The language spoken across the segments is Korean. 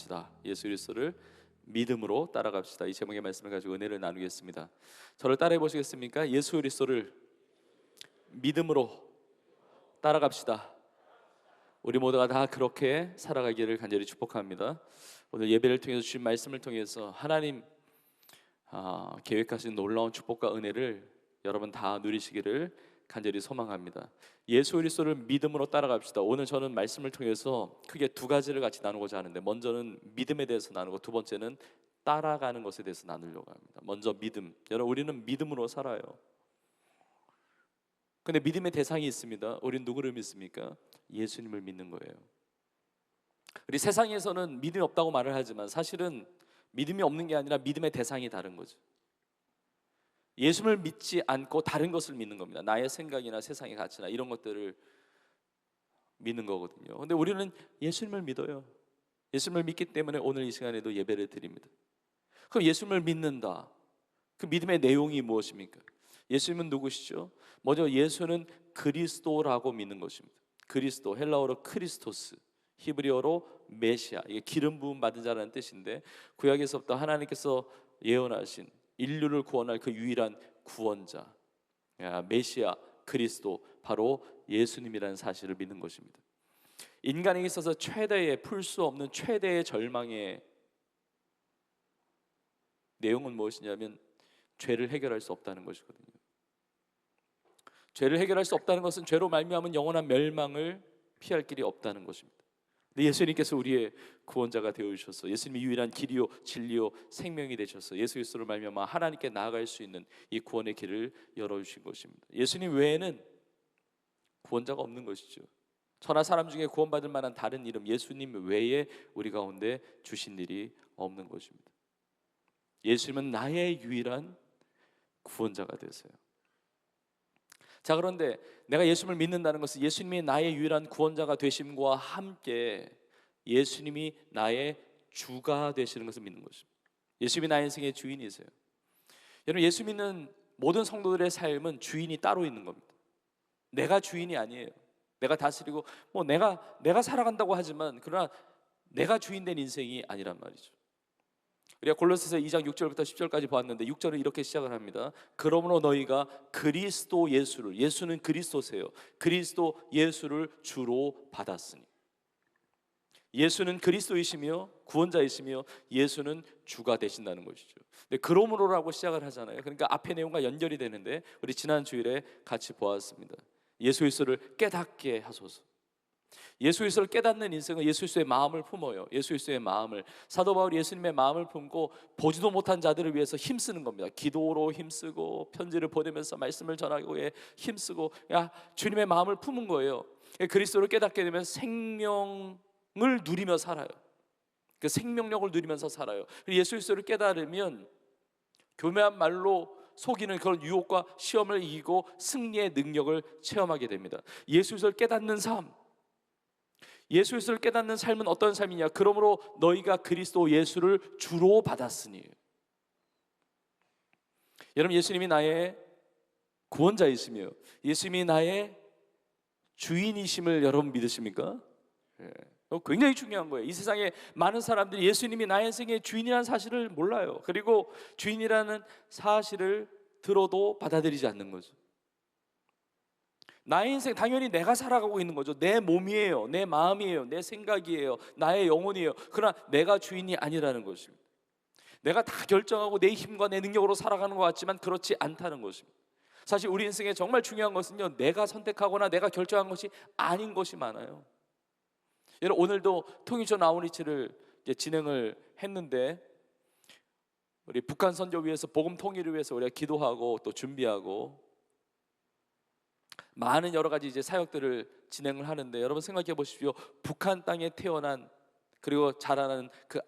따라갑시다. 예수 그리스도를 믿음으로 따라갑시다. 이 제목의 말씀을 가지고 은혜를 나누겠습니다. 저를 따라해 보시겠습니까? 예수 그리스도를 믿음으로 따라갑시다. 우리 모두가 다 그렇게 살아가기를 간절히 축복합니다. 오늘 예배를 통해서 주신 말씀을 통해서 하나님 계획하신 놀라운 축복과 은혜를 여러분 다 누리시기를 간절히 소망합니다. 예수 그리스도를 믿음으로 따라갑시다. 오늘 저는 말씀을 통해서 크게 두 가지를 같이 나누고자 하는데, 먼저는 믿음에 대해서 나누고 두 번째는 따라가는 것에 대해서 나누려고 합니다. 먼저 믿음. 여러분, 우리는 믿음으로 살아요. 근데 믿음의 대상이 있습니다. 우리는 누구를 믿습니까? 예수님을 믿는 거예요. 우리 세상에서는 믿음이 없다고 말을 하지만 사실은 믿음이 없는 게 아니라 믿음의 대상이 다른 거죠. 예수를 믿지 않고 다른 것을 믿는 겁니다. 나의 생각이나 세상의 가치나 이런 것들을 믿는 거거든요. 근데 우리는 예수님을 믿어요. 예수님을 믿기 때문에 오늘 이 시간에도 예배를 드립니다. 그럼 예수님을 믿는다, 그 믿음의 내용이 무엇입니까? 예수님은 누구시죠? 먼저 예수는 그리스도라고 믿는 것입니다. 그리스도, 헬라어로 크리스토스, 히브리어로 메시아, 이게 기름 부음 받은 자라는 뜻인데, 구약에서부터 하나님께서 예언하신 인류를 구원할 그 유일한 구원자, 메시아 그리스도, 바로 예수님이라는 사실을 믿는 것입니다. 인간에게 있어서 최대의, 풀 수 없는 최대의 절망의 내용은 무엇이냐면 죄를 해결할 수 없다는 것이거든요. 죄를 해결할 수 없다는 것은 죄로 말미암은 영원한 멸망을 피할 길이 없다는 것입니다. 근데 예수님께서 우리의 구원자가 되어주셔서, 예수님이 유일한 길이요 진리요 생명이 되셔서 예수 그리스도를 말미암아 하나님께 나아갈 수 있는 이 구원의 길을 열어주신 것입니다. 예수님 외에는 구원자가 없는 것이죠. 천하 사람 중에 구원받을 만한 다른 이름, 예수님 외에 우리 가운데 주신 일이 없는 것입니다. 예수님은 나의 유일한 구원자가 되세요. 자, 그런데 내가 예수님을 믿는다는 것은 예수님이 나의 유일한 구원자가 되심과 함께 예수님이 나의 주가 되시는 것을 믿는 것입니다. 예수님이 나의 인생의 주인이세요. 여러분, 예수 믿는 모든 성도들의 삶은 주인이 따로 있는 겁니다. 내가 주인이 아니에요. 내가 다스리고 내가 살아간다고 하지만, 그러나 내가 주인 된 인생이 아니란 말이죠. 우리가 골로새서 2장 6절부터 10절까지 보았는데 6절은 이렇게 시작을 합니다. 그러므로 너희가 그리스도 예수를, 예수는 그리스도세요, 그리스도 예수를 주로 받았으니. 예수는 그리스도이시며 구원자이시며 예수는 주가 되신다는 것이죠. 근데 그러므로라고 시작을 하잖아요. 그러니까 앞의 내용과 연결이 되는데, 우리 지난 주일에 같이 보았습니다. 예수 그리스도를 깨닫게 하소서. 예수 그리스도를 깨닫는 인생은 예수 그리스도의 마음을 품어요. 예수 그리스도의 마음을, 사도 바울이 예수님의 마음을 품고 보지도 못한 자들을 위해서 힘쓰는 겁니다. 기도로 힘쓰고 편지를 보내면서 말씀을 전하고 힘쓰고, 주님의 마음을 품은 거예요. 그리스도를 깨닫게 되면 생명을 누리며 살아요. 그 생명력을 누리면서 살아요. 예수 그리스도를 깨달으면 교묘한 말로 속이는 그런 유혹과 시험을 이기고 승리의 능력을 체험하게 됩니다. 예수 그리스도를 깨닫는 삶, 예수 그리스도를 깨닫는 삶은 어떤 삶이냐? 그러므로 너희가 그리스도 예수를 주로 받았으니. 여러분, 예수님이 나의 구원자이시며 예수님이 나의 주인이심을 여러분 믿으십니까? 굉장히 중요한 거예요. 이 세상에 많은 사람들이 예수님이 나의 인생의 주인이라는 사실을 몰라요. 그리고 주인이라는 사실을 들어도 받아들이지 않는 거죠. 나의 인생 당연히 내가 살아가고 있는 거죠. 내 몸이에요, 내 마음이에요, 내 생각이에요, 나의 영혼이에요. 그러나 내가 주인이 아니라는 것입니다. 내가 다 결정하고 내 힘과 내 능력으로 살아가는 것 같지만 그렇지 않다는 것입니다. 사실 우리 인생에 정말 중요한 것은요, 내가 선택하거나 내가 결정한 것이 아닌 것이 많아요. 여러분, 오늘도 통일전 아우리치를 진행을 했는데, 우리 북한 선교 위해서, 복음 통일을 위해서 우리가 기도하고 또 준비하고 많은 여러 가지 사역들을 진행을 하는데, 여러분 생각해 보십시오. 북한 땅에 태어난 그리고 자라는 그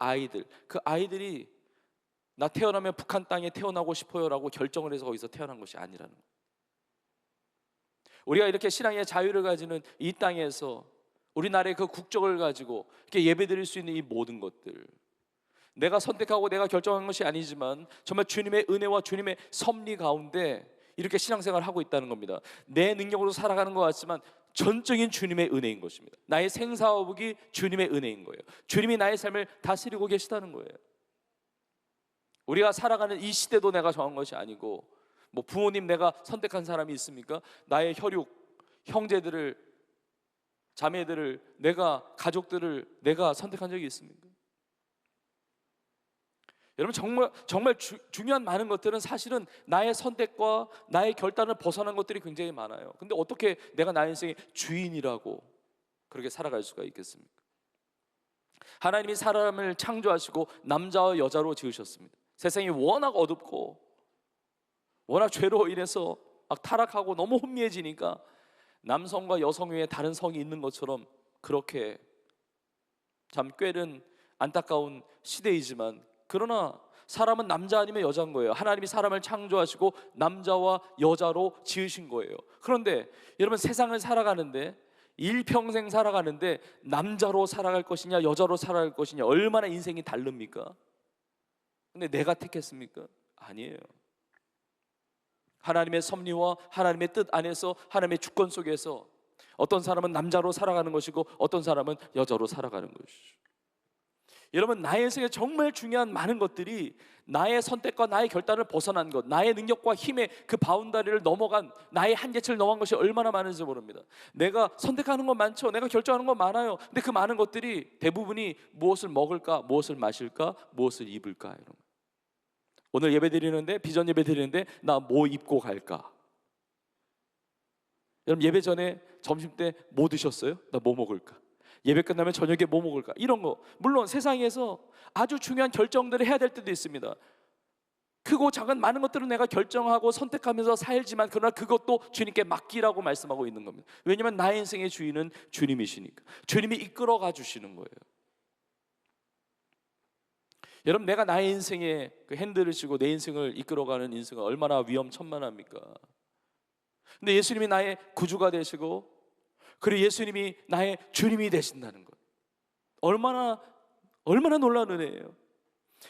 아이들이 나 태어나면 북한 땅에 태어나고 싶어요라고 결정을 해서 거기서 태어난 것이 아니라는 거예요. 우리가 이렇게 신앙의 자유를 가지는 이 땅에서 우리나라의 그 국적을 가지고 이렇게 예배드릴 수 있는 이 모든 것들, 내가 선택하고 내가 결정한 것이 아니지만 정말 주님의 은혜와 주님의 섭리 가운데 이렇게 신앙생활을 하고 있다는 겁니다. 내 능력으로 살아가는 것 같지만 전적인 주님의 은혜인 것입니다. 나의 생사화복이 주님의 은혜인 거예요. 주님이 나의 삶을 다스리고 계시다는 거예요. 우리가 살아가는 이 시대도 내가 정한 것이 아니고, 뭐 부모님 내가 선택한 사람이 있습니까? 나의 혈육, 형제들을, 자매들을, 내가 가족들을 내가 선택한 적이 있습니까? 여러분, 정말 중요한 많은 것들은 사실은 나의 선택과 나의 결단을 벗어난 것들이 굉장히 많아요. 근데 어떻게 내가 나의 인생의 주인이라고 그렇게 살아갈 수가 있겠습니까? 하나님이 사람을 창조하시고 남자와 여자로 지으셨습니다. 세상이 워낙 어둡고 워낙 죄로 인해서 막 타락하고 너무 혼미해지니까 남성과 여성 외에 다른 성이 있는 것처럼 그렇게 참 꾀는 안타까운 시대이지만, 그러나 사람은 남자 아니면 여자인 거예요. 하나님이 사람을 창조하시고 남자와 여자로 지으신 거예요. 그런데 여러분, 세상을 살아가는데, 일평생 살아가는데 남자로 살아갈 것이냐 여자로 살아갈 것이냐 얼마나 인생이 다릅니까? 근데 내가 택했습니까? 아니에요. 하나님의 섭리와 하나님의 뜻 안에서, 하나님의 주권 속에서 어떤 사람은 남자로 살아가는 것이고 어떤 사람은 여자로 살아가는 것이죠. 여러분, 나의 인생에 정말 중요한 많은 것들이 나의 선택과 나의 결단을 벗어난 것, 나의 능력과 힘의 그 바운다리를 넘어간, 나의 한계치를 넘어간 것이 얼마나 많은지 모릅니다. 내가 선택하는 건 많죠. 내가 결정하는 건 많아요. 근데 그 많은 것들이 대부분이 무엇을 먹을까, 무엇을 마실까, 무엇을 입을까, 여러분. 오늘 예배 드리는데, 비전 예배 드리는데 나 뭐 입고 갈까? 여러분, 예배 전에 점심 때 뭐 드셨어요? 나 뭐 먹을까? 예배 끝나면 저녁에 뭐 먹을까? 이런 거. 물론 세상에서 아주 중요한 결정들을 해야 될 때도 있습니다. 크고 작은 많은 것들은 내가 결정하고 선택하면서 살지만, 그러나 그것도 주님께 맡기라고 말씀하고 있는 겁니다. 왜냐하면 나의 인생의 주인은 주님이시니까. 주님이 이끌어가 주시는 거예요. 여러분, 내가 나의 인생의 그 핸들을 쥐고 내 인생을 이끌어가는 인생은 얼마나 위험천만합니까? 근데 예수님이 나의 구주가 되시고, 그리고 예수님이 나의 주님이 되신다는 것, 얼마나 놀라운 은혜예요.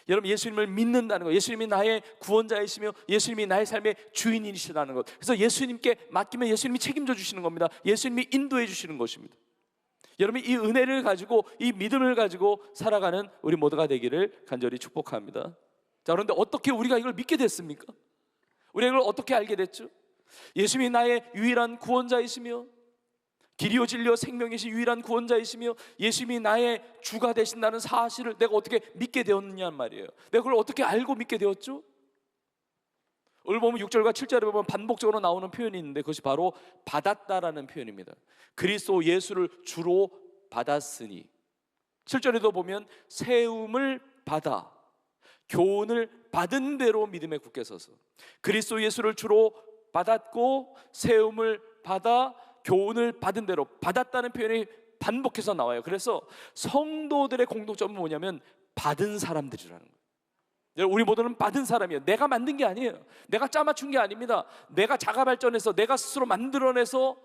여러분, 예수님을 믿는다는 것, 예수님이 나의 구원자이시며 예수님이 나의 삶의 주인이시라는 것, 그래서 예수님께 맡기면 예수님이 책임져 주시는 겁니다. 예수님이 인도해 주시는 것입니다. 여러분, 이 은혜를 가지고, 이 믿음을 가지고 살아가는 우리 모두가 되기를 간절히 축복합니다. 자, 그런데 어떻게 우리가 이걸 믿게 됐습니까? 우리가 이걸 어떻게 알게 됐죠? 예수님이 나의 유일한 구원자이시며 길이요 진리요 생명이신 유일한 구원자이시며 예수님이 나의 주가 되신다는 사실을 내가 어떻게 믿게 되었느냐 말이에요. 내가 그걸 어떻게 알고 믿게 되었죠? 오늘 보면 6절과 7절에 보면 반복적으로 나오는 표현이 있는데, 그것이 바로 받았다라는 표현입니다. 그리스도 예수를 주로 받았으니. 7절에도 보면 세움을 받아 교훈을 받은 대로 믿음에 굳게 서서. 그리스도 예수를 주로 받았고 세움을 받아 교훈을 받은 대로. 받았다는 표현이 반복해서 나와요. 그래서 성도들의 공통점은 뭐냐면 받은 사람들이라는 거예요. 우리 모두는 받은 사람이에요. 내가 만든 게 아니에요. 내가 짜맞춘 게 아닙니다. 내가 자가 발전해서 내가 스스로 만들어내서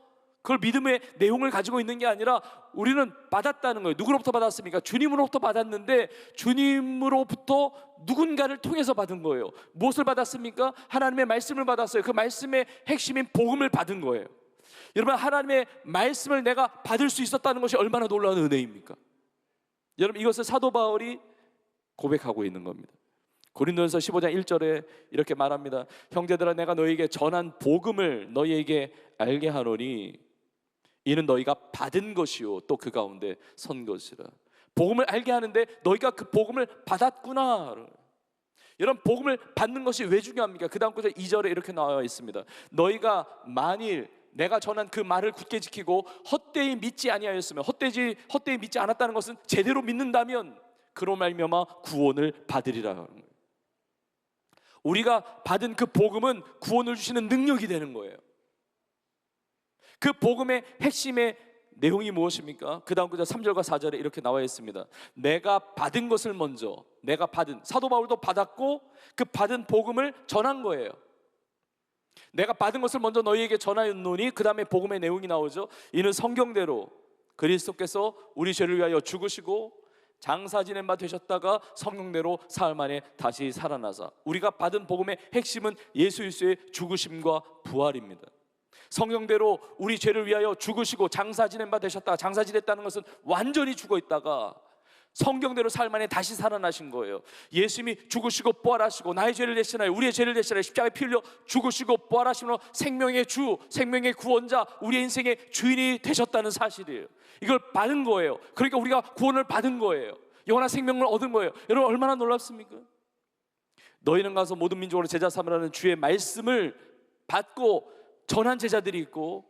그걸 믿음의 내용을 가지고 있는 게 아니라 우리는 받았다는 거예요. 누구로부터 받았습니까? 주님으로부터 받았는데, 주님으로부터 누군가를 통해서 받은 거예요. 무엇을 받았습니까? 하나님의 말씀을 받았어요. 그 말씀의 핵심인 복음을 받은 거예요. 여러분, 하나님의 말씀을 내가 받을 수 있었다는 것이 얼마나 놀라운 은혜입니까? 여러분, 이것을 사도 바울이 고백하고 있는 겁니다. 고린도전서 15장 1절에 이렇게 말합니다. 형제들아, 내가 너희에게 전한 복음을 너희에게 알게 하노니 이는 너희가 받은 것이요 또 그 가운데 선 것이라. 복음을 알게 하는데 너희가 그 복음을 받았구나. 여러분, 복음을 받는 것이 왜 중요합니까? 그 다음 구절 2절에 이렇게 나와 있습니다. 너희가 만일 내가 전한 그 말을 굳게 지키고 헛되이 믿지 아니하였으면, 헛되이 믿지 않았다는 것은 제대로 믿는다면 그로 말미암아 구원을 받으리라. 우리가 받은 그 복음은 구원을 주시는 능력이 되는 거예요. 그 복음의 핵심의 내용이 무엇입니까? 그 다음 구절 3절과 4절에 이렇게 나와 있습니다. 내가 받은 것을 먼저, 내가 받은, 사도 바울도 받았고 그 받은 복음을 전한 거예요. 내가 받은 것을 먼저 너희에게 전하였노니, 그 다음에 복음의 내용이 나오죠. 이는 성경대로 그리스도께서 우리 죄를 위하여 죽으시고 장사 지낸 바 되셨다가 성령대로 사흘 만에 다시 살아나사. 우리가 받은 복음의 핵심은 예수 그리스도의 죽으심과 부활입니다. 성경대로 우리 죄를 위하여 죽으시고 장사 지낸 바 되셨다. 장사 지냈다는 것은 완전히 죽어 있다가 성경대로 삶 안에 다시 살아나신 거예요. 예수님이 죽으시고 부활하시고 나의 죄를 대신하여, 우리의 죄를 대신하여 십자가에 피 흘려 죽으시고 부활하시므로 생명의 주, 생명의 구원자, 우리의 인생의 주인이 되셨다는 사실이에요. 이걸 받은 거예요. 그러니까 우리가 구원을 받은 거예요. 영원한 생명을 얻은 거예요. 여러분 얼마나 놀랍습니까? 너희는 가서 모든 민족으로 제자 삼으라는 주의 말씀을 받고 전한 제자들이 있고,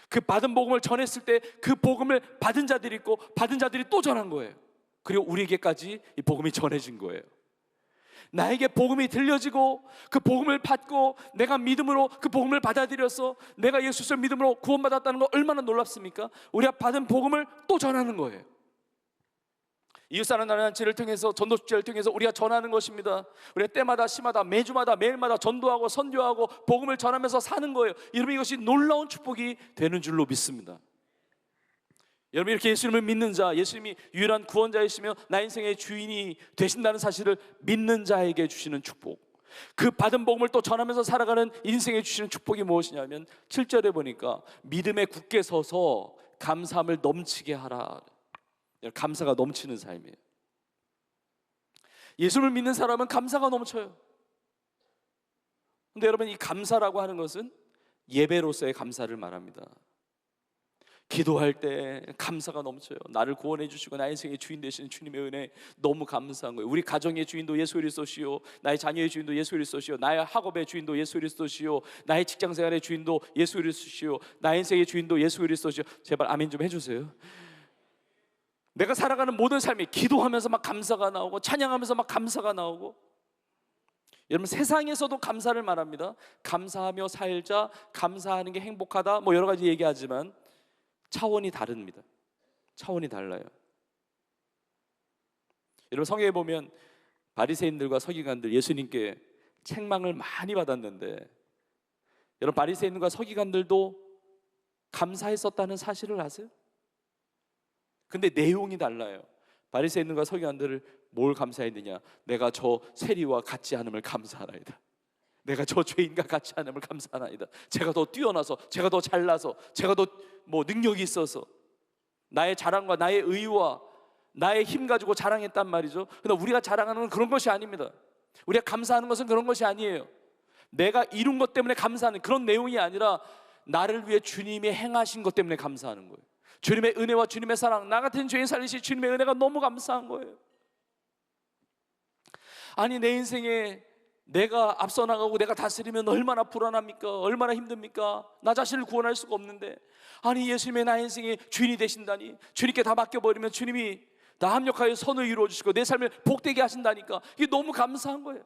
그 받은 복음을 전했을 때 그 복음을 받은 자들이 있고, 받은 자들이 또 전한 거예요. 그리고 우리에게까지 이 복음이 전해진 거예요. 나에게 복음이 들려지고 그 복음을 받고 내가 믿음으로 그 복음을 받아들여서 내가 예수를 믿음으로 구원받았다는 거 얼마나 놀랍습니까? 우리가 받은 복음을 또 전하는 거예요. 이웃사랑 나눔잔치를 통해서, 전도축제를 통해서 우리가 전하는 것입니다. 우리가 때마다 시마다 매주마다 매일마다 전도하고 선교하고 복음을 전하면서 사는 거예요. 여러분 이것이 놀라운 축복이 되는 줄로 믿습니다. 여러분 이렇게 예수님을 믿는 자, 예수님이 유일한 구원자이시며 나 인생의 주인이 되신다는 사실을 믿는 자에게 주시는 축복, 그 받은 복음을 또 전하면서 살아가는 인생에 주시는 축복이 무엇이냐면 7절에 보니까 믿음에 굳게 서서 감사함을 넘치게 하라. 감사가 넘치는 삶이에요. 예수를 믿는 사람은 감사가 넘쳐요. 근데 여러분 이 감사라고 하는 것은 예배로서의 감사를 말합니다. 기도할 때 감사가 넘쳐요. 나를 구원해 주시고 나의 인생의 주인 되시는 주님의 은혜 너무 감사한 거예요. 우리 가정의 주인도 예수 그리스도시요, 나의 자녀의 주인도 예수 그리스도시요, 나의 학업의 주인도 예수 그리스도시요, 나의 직장생활의 주인도 예수 그리스도시요, 나의 인생의 주인도 예수 그리스도시요. 제발 아멘 좀 해주세요. 내가 살아가는 모든 삶이 기도하면서 막 감사가 나오고 찬양하면서 막 감사가 나오고, 여러분 세상에서도 감사를 말합니다. 감사하며 살자, 감사하는 게 행복하다, 뭐 여러 가지 얘기하지만 차원이 다릅니다. 차원이 달라요. 여러분 성경에 보면 바리새인들과 서기관들 예수님께 책망을 많이 받았는데, 여러분 바리새인과 서기관들도 감사했었다는 사실을 아세요? 근데 내용이 달라요. 바리새인과 서기관들을 뭘 감사했느냐? 내가 저 세리와 같지 않음을 감사하나이다. 내가 저 죄인과 같이 않음을 감사하나이다. 제가 더 뛰어나서, 제가 더 잘나서, 제가 더 능력이 있어서 나의 자랑과 나의 의와 나의 힘 가지고 자랑했단 말이죠. 그런데 우리가 자랑하는 건 그런 것이 아닙니다. 우리가 감사하는 것은 그런 것이 아니에요. 내가 이룬 것 때문에 감사하는 그런 내용이 아니라 나를 위해 주님이 행하신 것 때문에 감사하는 거예요. 주님의 은혜와 주님의 사랑, 나 같은 죄인 살리신 주님의 은혜가 너무 감사한 거예요. 아니 내 인생에 내가 앞서 나가고 내가 다스리면 얼마나 불안합니까? 얼마나 힘듭니까? 나 자신을 구원할 수가 없는데, 아니 예수님의 나의 인생의 주인이 되신다니, 주님께 다 맡겨버리면 주님이 나 합력하여 선을 이루어 주시고 내 삶을 복되게 하신다니까, 이게 너무 감사한 거예요.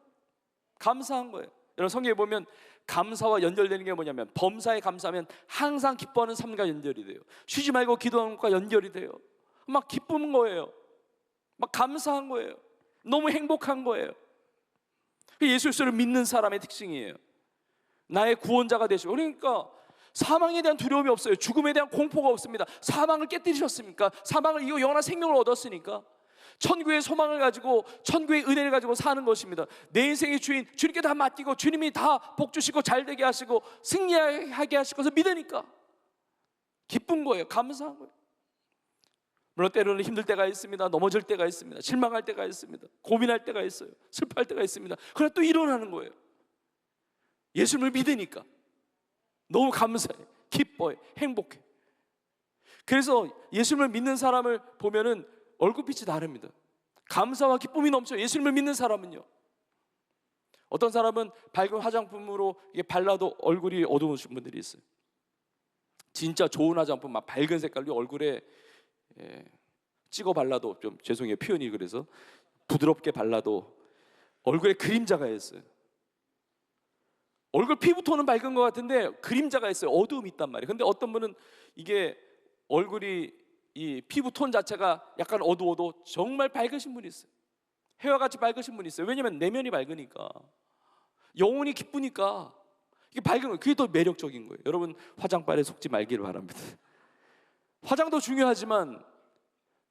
감사한 거예요. 여러분 성경에 보면 감사와 연결되는 게 뭐냐면, 범사에 감사하면 항상 기뻐하는 삶과 연결이 돼요. 쉬지 말고 기도하는 것과 연결이 돼요. 막 기쁜 거예요. 막 감사한 거예요. 너무 행복한 거예요. 예수 그리스도를 믿는 사람의 특징이에요. 나의 구원자가 되시고, 그러니까 사망에 대한 두려움이 없어요. 죽음에 대한 공포가 없습니다. 사망을 깨뜨리셨습니까? 사망을 이기고 영원한 생명을 얻었으니까 천국의 소망을 가지고, 천국의 은혜를 가지고 사는 것입니다. 내 인생의 주인 주님께 다 맡기고 주님이 다 복 주시고 잘 되게 하시고 승리하게 하실 것을 믿으니까 기쁜 거예요. 감사한 거예요. 물론 때로는 힘들 때가 있습니다. 넘어질 때가 있습니다. 실망할 때가 있습니다. 고민할 때가 있어요. 슬퍼할 때가 있습니다. 그러나 또 일어나는 거예요. 예수님을 믿으니까 너무 감사해, 기뻐해, 행복해. 그래서 예수님을 믿는 사람을 보면은 얼굴빛이 다릅니다. 감사와 기쁨이 넘쳐요. 예수님을 믿는 사람은요. 어떤 사람은 밝은 화장품으로 이게 발라도 얼굴이 어두우신 분들이 있어요. 진짜 좋은 화장품 막 밝은 색깔로 얼굴에 찍어 발라도, 좀 죄송해요 표현이, 그래서 부드럽게 발라도 얼굴에 그림자가 있어요. 얼굴 피부톤은 밝은 것 같은데 그림자가 있어요. 어두움이 있단 말이에요. 근데 어떤 분은 이게 얼굴이 이 피부톤 자체가 약간 어두워도 정말 밝으신 분이 있어요. 해와 같이 밝으신 분이 있어요. 왜냐하면 내면이 밝으니까, 영혼이 기쁘니까 이게 밝은 거예요. 그게 더 매력적인 거예요. 여러분 화장빨에 속지 말기를 바랍니다. 화장도 중요하지만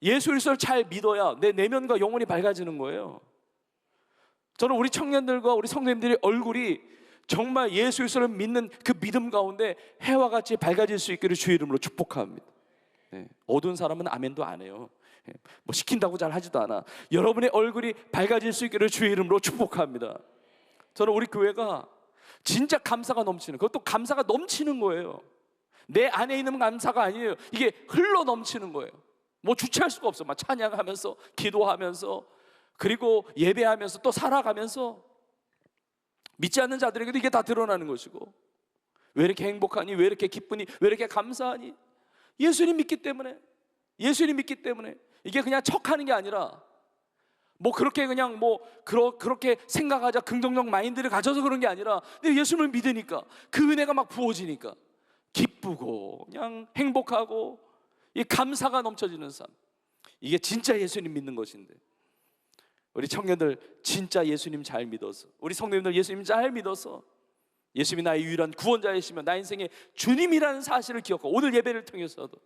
예수 그리스도를 잘 믿어야 내 내면과 영혼이 밝아지는 거예요. 저는 우리 청년들과 우리 성도님들의 얼굴이 정말 예수 그리스도를 믿는 그 믿음 가운데 해와 같이 밝아질 수 있기를 주의 이름으로 축복합니다. 어두운 사람은 아멘도 안 해요. 뭐 시킨다고 잘 하지도 않아. 여러분의 얼굴이 밝아질 수 있기를 주의 이름으로 축복합니다. 저는 우리 교회가 진짜 감사가 넘치는, 그것도 감사가 넘치는 거예요. 내 안에 있는 감사가 아니에요. 이게 흘러 넘치는 거예요. 뭐 주체할 수가 없어. 막 찬양하면서, 기도하면서, 그리고 예배하면서, 또 살아가면서 믿지 않는 자들에게도 이게 다 드러나는 것이고, 왜 이렇게 행복하니? 왜 이렇게 기쁘니? 왜 이렇게 감사하니? 예수님 믿기 때문에. 예수님 믿기 때문에. 이게 그냥 척하는 게 아니라, 뭐 그렇게 그냥 뭐 그렇게 생각하자, 긍정적 마인드를 가져서 그런 게 아니라, 내 예수님을 믿으니까 그 은혜가 막 부어지니까 기쁘고 그냥 행복하고 이 감사가 넘쳐지는 삶. 이게 진짜 예수님 믿는 것인데, 우리 청년들 진짜 예수님 잘 믿어서, 우리 성도님들 예수님 잘 믿어서 예수님이 나의 유일한 구원자이시며 나의 인생의 주님이라는 사실을 기억하고, 오늘 예배를 통해서도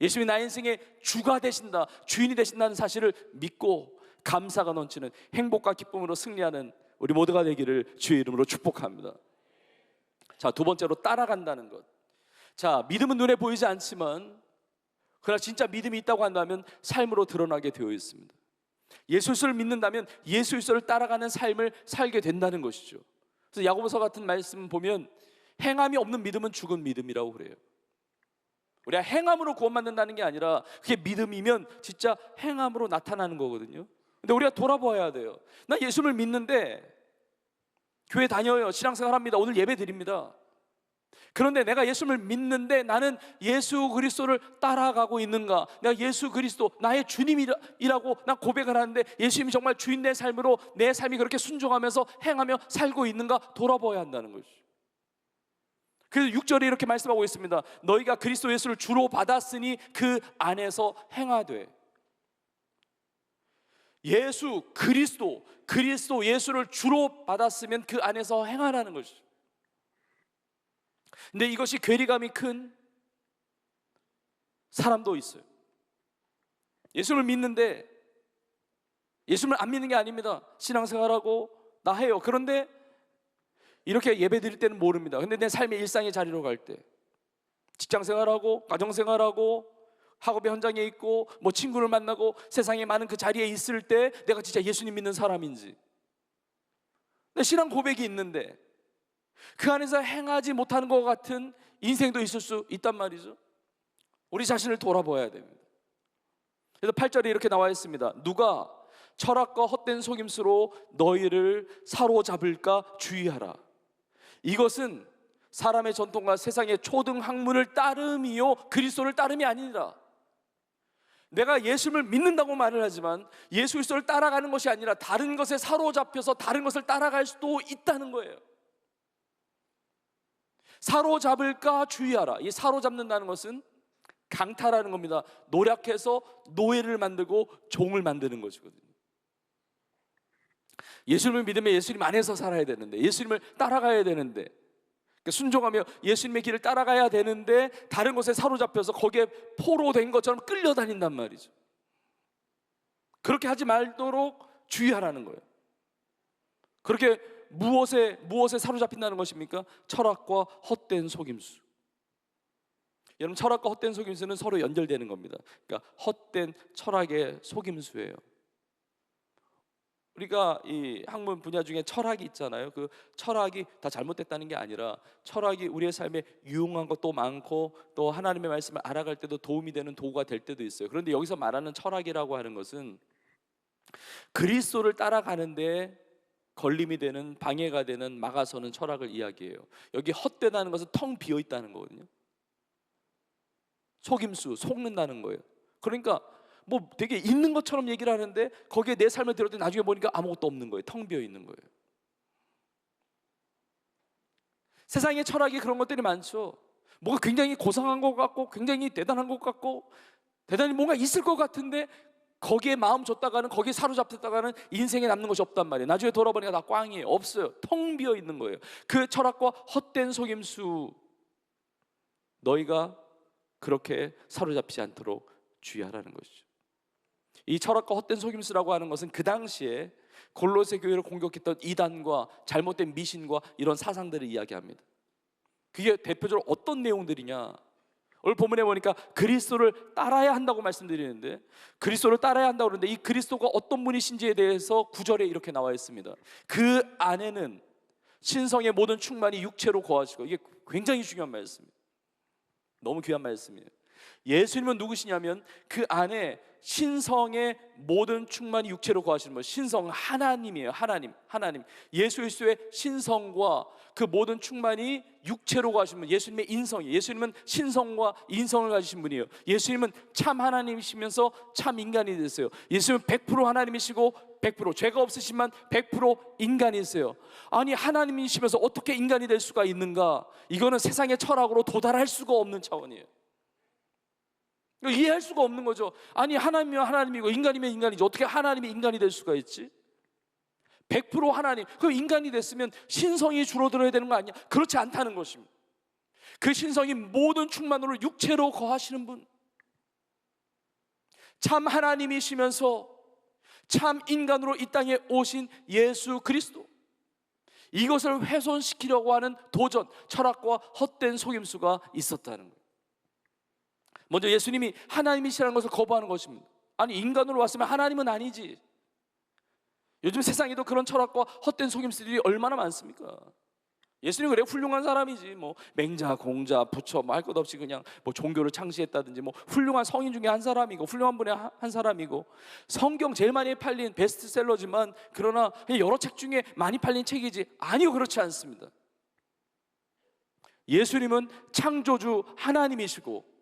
예수님이 나의 인생의 주가 되신다, 주인이 되신다는 사실을 믿고 감사가 넘치는 행복과 기쁨으로 승리하는 우리 모두가 되기를 주의 이름으로 축복합니다. 자, 두 번째로 따라간다는 것. 자, 믿음은 눈에 보이지 않지만 그러나 진짜 믿음이 있다고 한다면 삶으로 드러나게 되어 있습니다. 예수 그리스도를 믿는다면 예수 그리스도를 따라가는 삶을 살게 된다는 것이죠. 그래서 야고보서 같은 말씀 보면 행함이 없는 믿음은 죽은 믿음이라고 그래요. 우리가 행함으로 구원받는다는 게 아니라 그게 믿음이면 진짜 행함으로 나타나는 거거든요. 근데 우리가 돌아보아야 돼요. 나 예수를 믿는데, 교회 다녀요, 신앙생활합니다, 오늘 예배 드립니다. 그런데 내가 예수를 믿는데 나는 예수 그리스도를 따라가고 있는가? 내가 예수 그리스도 나의 주님이라고 나 고백을 하는데 예수님이 정말 주인 내 삶으로 내 삶이 그렇게 순종하면서 행하며 살고 있는가 돌아봐야 한다는 것이죠. 그래서 6절에 이렇게 말씀하고 있습니다. 너희가 그리스도 예수를 주로 받았으니 그 안에서 행하되. 예수 그리스도 예수를 주로 받았으면 그 안에서 행하라는 것이죠. 근데 이것이 괴리감이 큰 사람도 있어요. 예수를 믿는데, 예수를 안 믿는 게 아닙니다. 신앙생활하고 나 해요. 그런데 이렇게 예배 드릴 때는 모릅니다. 근데 내 삶의 일상의 자리로 갈 때, 직장생활하고 가정생활하고 학업의 현장에 있고 뭐 친구를 만나고 세상에 많은 그 자리에 있을 때 내가 진짜 예수님 믿는 사람인지, 내 신앙 고백이 있는데 그 안에서 행하지 못하는 것 같은 인생도 있을 수 있단 말이죠. 우리 자신을 돌아봐야 됩니다. 그래서 8절에 이렇게 나와 있습니다. 누가 철학과 헛된 속임수로 너희를 사로잡을까 주의하라. 이것은 사람의 전통과 세상의 초등 학문을 따름이요 그리스도를 따름이 아니라. 내가 예수를 믿는다고 말을 하지만 예수 그리스도를 따라가는 것이 아니라 다른 것에 사로잡혀서 다른 것을 따라갈 수도 있다는 거예요. 사로잡을까 주의하라. 이 사로잡는다는 것은 강탈하는 겁니다. 노력해서 노예를 만들고 종을 만드는 것이거든요. 예수님을 믿으면 예수님 안에서 살아야 되는데, 예수님을 따라가야 되는데, 순종하며 예수님의 길을 따라가야 되는데 다른 것에 사로잡혀서 거기에 포로된 것처럼 끌려다닌단 말이죠. 그렇게 하지 말도록 주의하라는 거예요. 그렇게 무엇에 사로잡힌다는 것입니까? 철학과 헛된 속임수. 여러분, 철학과 헛된 속임수는 서로 연결되는 겁니다. 그러니까 헛된 철학의 속임수예요. 우리가 이 학문 분야 중에 철학이 있잖아요. 그 철학이 다 잘못됐다는 게 아니라 철학이 우리의 삶에 유용한 것도 많고 또 하나님의 말씀을 알아갈 때도 도움이 되는 도구가 될 때도 있어요. 그런데 여기서 말하는 철학이라고 하는 것은 그리스도를 따라가는데 걸림이 되는, 방해가 되는, 막아서는 철학을 이야기해요. 여기 헛되다는 것은 텅 비어 있다는 거거든요. 속임수, 속는다는 거예요. 그러니까 뭐 되게 있는 것처럼 얘기를 하는데 거기에 내 삶을 들었더니 나중에 보니까 아무것도 없는 거예요. 텅 비어 있는 거예요. 세상의 철학이 그런 것들이 많죠. 뭐가 굉장히 고상한 것 같고 굉장히 대단한 것 같고 대단히 뭔가 있을 것 같은데 거기에 마음 줬다가는, 거기에 사로잡혔다가는 인생에 남는 것이 없단 말이에요. 나중에 돌아보니까 다 꽝이에요. 없어요. 텅 비어 있는 거예요. 그 철학과 헛된 속임수, 너희가 그렇게 사로잡히지 않도록 주의하라는 것이죠. 이 철학과 헛된 속임수라고 하는 것은 그 당시에 골로새 교회를 공격했던 이단과 잘못된 미신과 이런 사상들을 이야기합니다. 그게 대표적으로 어떤 내용들이냐? 오늘 본문에 보니까 그리스도를 따라야 한다고 말씀드리는데, 그리스도를 따라야 한다고 그러는데 이 그리스도가 어떤 분이신지에 대해서 9절에 이렇게 나와 있습니다. 그 안에는 신성의 모든 충만이 육체로 거하시고, 이게 굉장히 중요한 말씀입니다. 너무 귀한 말씀이에요. 예수님은 누구시냐면 그 안에 신성의 모든 충만이 육체로 거하시는 분, 신성 하나님이에요. 하나님. 예수 그리스도의 신성과 그 모든 충만이 육체로 거하시는 분, 예수님의 인성이에요. 예수님은 신성과 인성을 가지신 분이에요. 예수님은 참 하나님이시면서 참 인간이 되세요. 예수님은 100% 하나님이시고 100% 죄가 없으시지만 100% 인간이세요. 아니, 하나님이시면서 어떻게 인간이 될 수가 있는가? 이거는 세상의 철학으로 도달할 수가 없는 차원이에요. 이해할 수가 없는 거죠. 아니, 하나님이면 하나님이고 인간이면 인간이지, 어떻게 하나님이 인간이 될 수가 있지? 100% 하나님, 그럼 인간이 됐으면 신성이 줄어들어야 되는 거 아니야? 그렇지 않다는 것입니다. 그 신성이 모든 충만으로 육체로 거하시는 분, 참 하나님이시면서 참 인간으로 이 땅에 오신 예수 그리스도, 이것을 훼손시키려고 하는 도전, 철학과 헛된 속임수가 있었다는 거예요. 먼저 예수님이 하나님이시라는 것을 거부하는 것입니다. 아니, 인간으로 왔으면 하나님은 아니지. 요즘 세상에도 그런 철학과 헛된 속임수들이 얼마나 많습니까? 예수님은 그래 훌륭한 사람이지, 뭐 맹자, 공자, 부처 뭐 할 것 없이 그냥 뭐 종교를 창시했다든지, 뭐 훌륭한 성인 중에 한 사람이고 훌륭한 분의 한 사람이고, 성경 제일 많이 팔린 베스트셀러지만 그러나 여러 책 중에 많이 팔린 책이지, 아니요, 그렇지 않습니다. 예수님은 창조주 하나님이시고,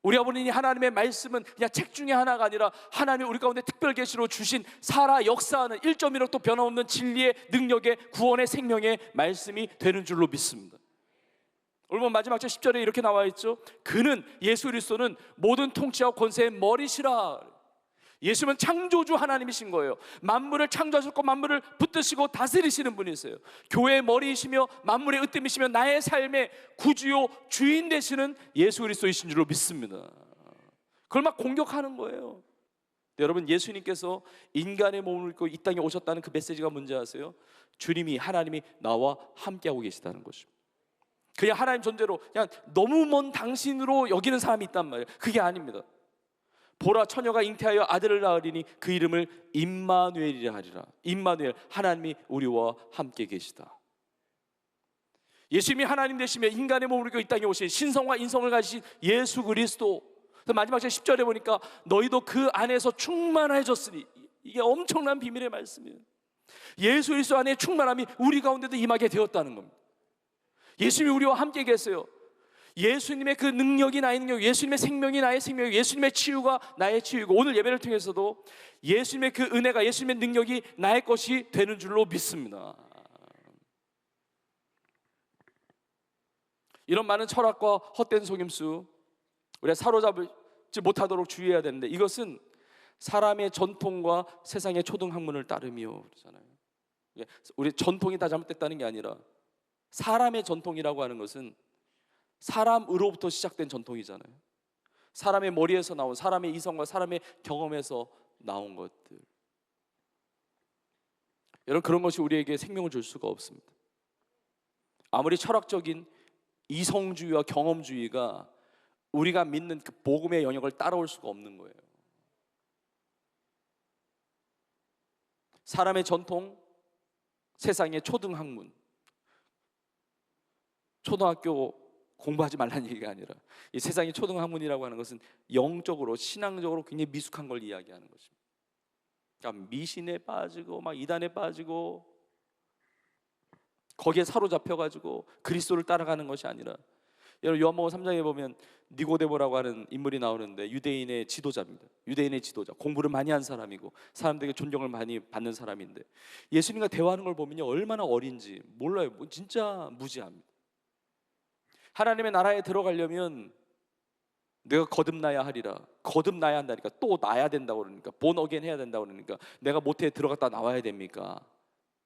우리 아버님이 하나님의 말씀은 그냥 책 중에 하나가 아니라 하나님이 우리 가운데 특별 계시로 주신 살아 역사하는 1.1억도 변함없는 진리의 능력의 구원의 생명의 말씀이 되는 줄로 믿습니다. 오늘 마지막 절 10절에 이렇게 나와 있죠. 그는, 예수 그리스도는 모든 통치와 권세의 머리시라. 예수님은 창조주 하나님이신 거예요. 만물을 창조하셨고 만물을 붙드시고 다스리시는 분이세요. 교회의 머리이시며 만물의 으뜸이시며 나의 삶의 구주요 주인 되시는 예수 그리스도이신 줄로 믿습니다. 그걸 막 공격하는 거예요. 여러분, 예수님께서 인간의 몸을 입고 이 땅에 오셨다는 그 메시지가 뭔지 아세요? 주님이, 하나님이 나와 함께하고 계시다는 것입니다. 그냥 하나님 존재로 그냥 너무 먼 당신으로 여기는 사람이 있단 말이에요. 그게 아닙니다. 보라, 처녀가 잉태하여 아들을 낳으리니 그 이름을 임마누엘이라 하리라. 임마누엘, 하나님이 우리와 함께 계시다. 예수님이 하나님 되시며 인간의 몸을 입고 이 땅에 오신 신성과 인성을 가지신 예수 그리스도. 마지막 절 10절에 보니까 너희도 그 안에서 충만해졌으니, 이게 엄청난 비밀의 말씀이에요. 예수 그리스도 안에 충만함이 우리 가운데도 임하게 되었다는 겁니다. 예수님이 우리와 함께 계세요. 예수님의 그 능력이 나의 능력, 예수님의 생명이 나의 생명, 예수님의 치유가 나의 치유이고, 오늘 예배를 통해서도 예수님의 그 은혜가, 예수님의 능력이 나의 것이 되는 줄로 믿습니다. 이런 많은 철학과 헛된 속임수 우리가 사로잡지 못하도록 주의해야 되는데, 이것은 사람의 전통과 세상의 초등학문을 따르며 그러잖아요. 우리 전통이 다 잘못됐다는 게 아니라 사람의 전통이라고 하는 것은 사람으로부터 시작된 전통이잖아요. 사람의 머리에서 나온, 사람의 이성과 사람의 경험에서 나온 것들. 여러분, 그런 것이 우리에게 생명을 줄 수가 없습니다. 아무리 철학적인 이성주의와 경험주의가 우리가 믿는 그 복음의 영역을 따라올 수가 없는 거예요. 사람의 전통, 세상의 초등학문, 초등학교 공부하지 말라는 얘기가 아니라, 이 세상의 초등학문이라고 하는 것은 영적으로, 신앙적으로 굉장히 미숙한 걸 이야기하는 것입니다. 그러니까 미신에 빠지고 막 이단에 빠지고 거기에 사로잡혀가지고 그리스도를 따라가는 것이 아니라, 여러분 요한복음 3장에 보면 니고데모라고 하는 인물이 나오는데 유대인의 지도자입니다. 유대인의 지도자, 공부를 많이 한 사람이고 사람들에게 존경을 많이 받는 사람인데, 예수님과 대화하는 걸 보면요, 얼마나 어린지 몰라요. 뭐 진짜 무지합니다. 하나님의 나라에 들어가려면 내가 거듭나야 하리라. 거듭나야 한다니까, 또 나야 된다고 그러니까, 본 어게인 해야 된다고 그러니까 내가 모태에 들어갔다 나와야 됩니까?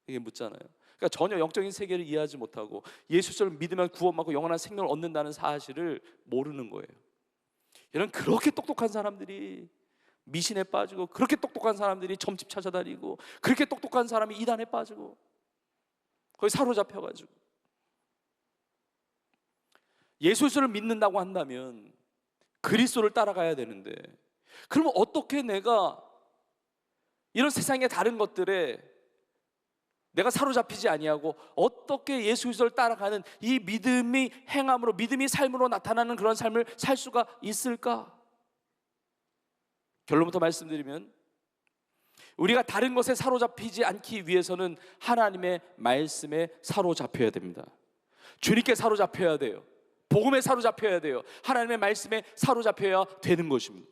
이게 묻잖아요. 그러니까 전혀 영적인 세계를 이해하지 못하고 예수를 믿으면 구원받고 영원한 생명을 얻는다는 사실을 모르는 거예요. 여러분, 그렇게 똑똑한 사람들이 미신에 빠지고, 그렇게 똑똑한 사람들이 점집 찾아다니고, 그렇게 똑똑한 사람이 이단에 빠지고, 거기 사로잡혀가지고. 예수 그리스도를 믿는다고 한다면 그리스도를 따라가야 되는데, 그러면 어떻게 내가 이런 세상의 다른 것들에 내가 사로잡히지 아니하고 어떻게 예수 그리스도를 따라가는 이 믿음이 행함으로, 믿음이 삶으로 나타나는 그런 삶을 살 수가 있을까? 결론부터 말씀드리면, 우리가 다른 것에 사로잡히지 않기 위해서는 하나님의 말씀에 사로잡혀야 됩니다. 주님께 사로잡혀야 돼요. 복음에 사로잡혀야 돼요. 하나님의 말씀에 사로잡혀야 되는 것입니다.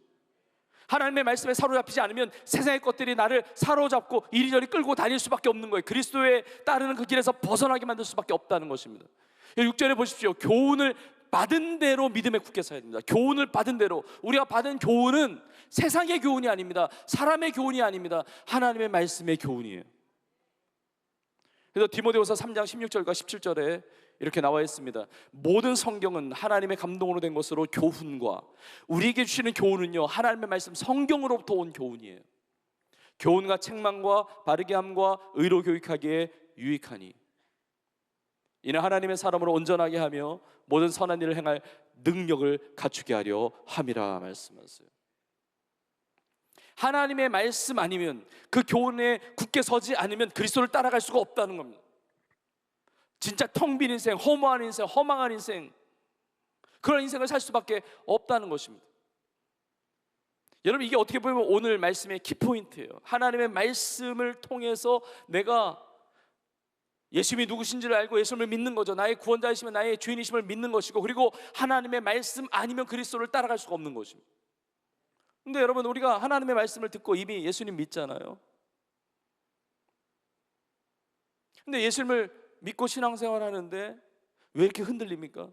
하나님의 말씀에 사로잡히지 않으면 세상의 것들이 나를 사로잡고 이리저리 끌고 다닐 수밖에 없는 거예요. 그리스도에 따르는 그 길에서 벗어나게 만들 수밖에 없다는 것입니다. 6절에 보십시오. 교훈을 받은 대로 믿음에 굳게 서야 됩니다. 교훈을 받은 대로. 우리가 받은 교훈은 세상의 교훈이 아닙니다. 사람의 교훈이 아닙니다. 하나님의 말씀의 교훈이에요. 그래서 디모데후서 3장 16절과 17절에 이렇게 나와 있습니다. 모든 성경은 하나님의 감동으로 된 것으로 교훈과, 우리에게 주시는 교훈은요, 하나님의 말씀 성경으로부터 온 교훈이에요. 교훈과 책망과 바르게 함과 의로 교육하기에 유익하니, 이는 하나님의 사람으로 온전하게 하며 모든 선한 일을 행할 능력을 갖추게 하려 함이라 말씀하세요. 하나님의 말씀 아니면, 그 교훈에 굳게 서지 않으면 그리스도를 따라갈 수가 없다는 겁니다. 진짜 텅 빈 인생, 허무한 인생, 허망한 인생, 그런 인생을 살 수밖에 없다는 것입니다. 여러분, 이게 어떻게 보면 오늘 말씀의 키포인트예요. 하나님의 말씀을 통해서 내가 예수님이 누구신지를 알고 예수님을 믿는 거죠. 나의 구원자이시면 나의 주인이심을 믿는 것이고, 그리고 하나님의 말씀 아니면 그리스도를 따라갈 수가 없는 것입니다. 근데 여러분, 우리가 하나님의 말씀을 듣고 이미 예수님 믿잖아요. 근데 예수님을 믿고 신앙생활 하는데 왜 이렇게 흔들립니까?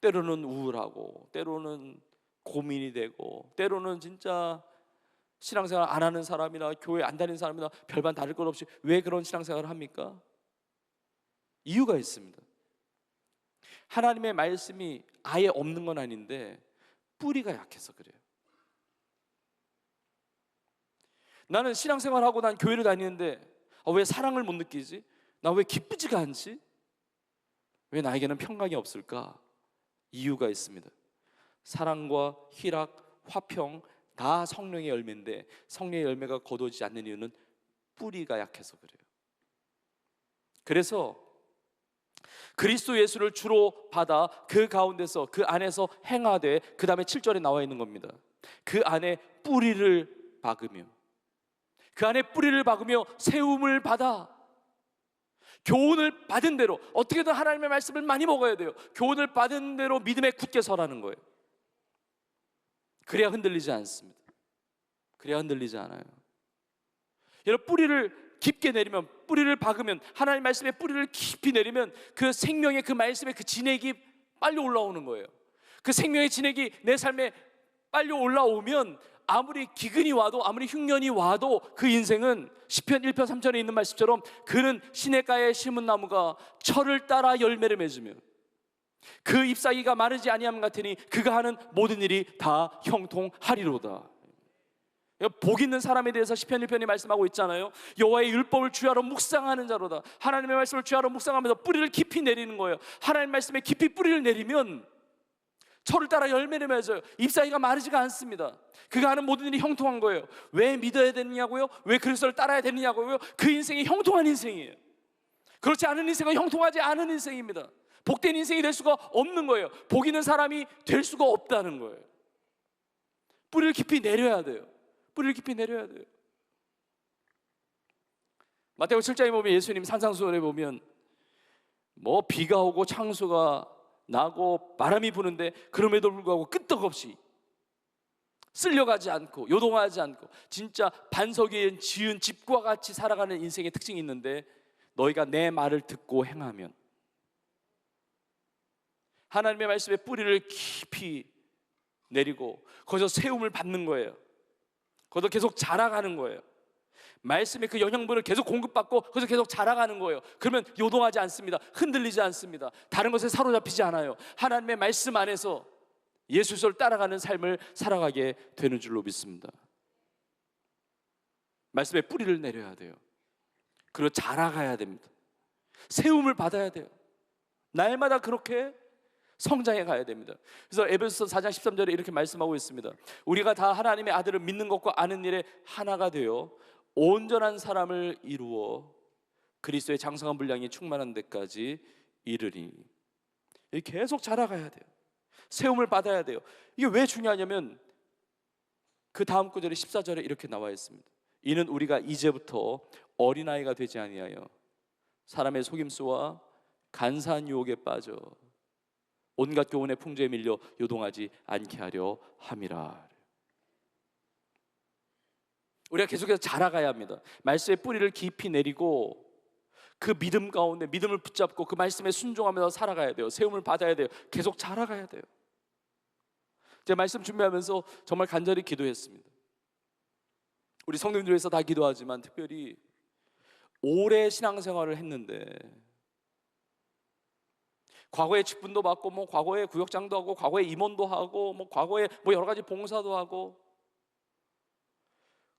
때로는 우울하고, 때로는 고민이 되고, 때로는 진짜 신앙생활 안 하는 사람이나 교회 안 다니는 사람이나 별반 다를 것 없이 왜 그런 신앙생활을 합니까? 이유가 있습니다. 하나님의 말씀이 아예 없는 건 아닌데 뿌리가 약해서 그래요. 나는 신앙생활하고 난 교회를 다니는데 왜 사랑을 못 느끼지? 나 왜 기쁘지가 않지? 왜 나에게는 평강이 없을까? 이유가 있습니다. 사랑과 희락, 화평 다 성령의 열매인데 성령의 열매가 거두어지지 않는 이유는 뿌리가 약해서 그래요. 그래서 그리스도 예수를 주로 받아 그 가운데서, 그 안에서 행하되, 그 다음에 7절에 나와 있는 겁니다. 그 안에 뿌리를 박으며, 그 안에 뿌리를 박으며 세움을 받아. 교훈을 받은 대로, 어떻게든 하나님의 말씀을 많이 먹어야 돼요. 교훈을 받은 대로 믿음에 굳게 서라는 거예요. 그래야 흔들리지 않습니다. 그래야 흔들리지 않아요. 여러분, 뿌리를 깊게 내리면, 뿌리를 박으면, 하나님 말씀에 뿌리를 깊이 내리면 그 생명의, 그 말씀의 그 진액이 빨리 올라오는 거예요. 그 생명의 진액이 내 삶에 빨리 올라오면 아무리 기근이 와도, 아무리 흉년이 와도 그 인생은 시편 1편 3절에 있는 말씀처럼 그는 시냇가에 심은 나무가 철을 따라 열매를 맺으며 그 잎사귀가 마르지 아니함 같으니 그가 하는 모든 일이 다 형통하리로다. 복 있는 사람에 대해서 시편 1편이 말씀하고 있잖아요. 여호와의 율법을 주야로 묵상하는 자로다. 하나님의 말씀을 주야로 묵상하면서 뿌리를 깊이 내리는 거예요. 하나님 말씀에 깊이 뿌리를 내리면 철을 따라 열매를 맺어요. 잎사귀가 마르지가 않습니다. 그가 하는 모든 일이 형통한 거예요. 왜 믿어야 되느냐고요? 왜 그리스도를 따라야 되느냐고요? 그 인생이 형통한 인생이에요. 그렇지 않은 인생은 형통하지 않은 인생입니다. 복된 인생이 될 수가 없는 거예요. 복 있는 사람이 될 수가 없다는 거예요. 뿌리를 깊이 내려야 돼요. 뿌리를 깊이 내려야 돼요. 마태복음 7장에 보면 예수님 산상수훈에 보면 뭐 비가 오고 창수가 나고 바람이 부는데 그럼에도 불구하고 끄떡없이 쓸려가지 않고 요동하지 않고 진짜 반석 위에 지은 집과 같이 살아가는 인생의 특징이 있는데, 너희가 내 말을 듣고 행하면, 하나님의 말씀에 뿌리를 깊이 내리고 거기서 세움을 받는 거예요. 거기서 계속 자라가는 거예요. 말씀의 그 영양분을 계속 공급받고 거기서 계속 자라가는 거예요. 그러면 요동하지 않습니다. 흔들리지 않습니다. 다른 것에 사로잡히지 않아요. 하나님의 말씀 안에서 예수를 따라가는 삶을 살아가게 되는 줄로 믿습니다. 말씀에 뿌리를 내려야 돼요. 그리고 자라가야 됩니다. 세움을 받아야 돼요. 날마다 그렇게 성장해 가야 됩니다. 그래서 에베소서 4장 13절에 이렇게 말씀하고 있습니다. 우리가 다 하나님의 아들을 믿는 것과 아는 일에 하나가 되어 온전한 사람을 이루어 그리스도의 장성한 분량이 충만한 데까지 이르리. 계속 자라가야 돼요. 세움을 받아야 돼요. 이게 왜 중요하냐면 그 다음 구절에 14절에 이렇게 나와 있습니다. 이는 우리가 이제부터 어린아이가 되지 아니하여 사람의 속임수와 간사한 유혹에 빠져 온갖 교훈의 풍조에 밀려 요동하지 않게 하려 함이라. 우리가 계속해서 자라가야 합니다. 말씀의 뿌리를 깊이 내리고 그 믿음 가운데 믿음을 붙잡고 그 말씀에 순종하면서 살아가야 돼요. 세움을 받아야 돼요. 계속 자라가야 돼요. 제가 말씀 준비하면서 정말 간절히 기도했습니다. 우리 성도님들 위해서 다 기도하지만 특별히 오래 신앙생활을 했는데 과거에 직분도 받고 뭐 과거에 구역장도 하고 과거에 임원도 하고 뭐 과거에 뭐 여러 가지 봉사도 하고,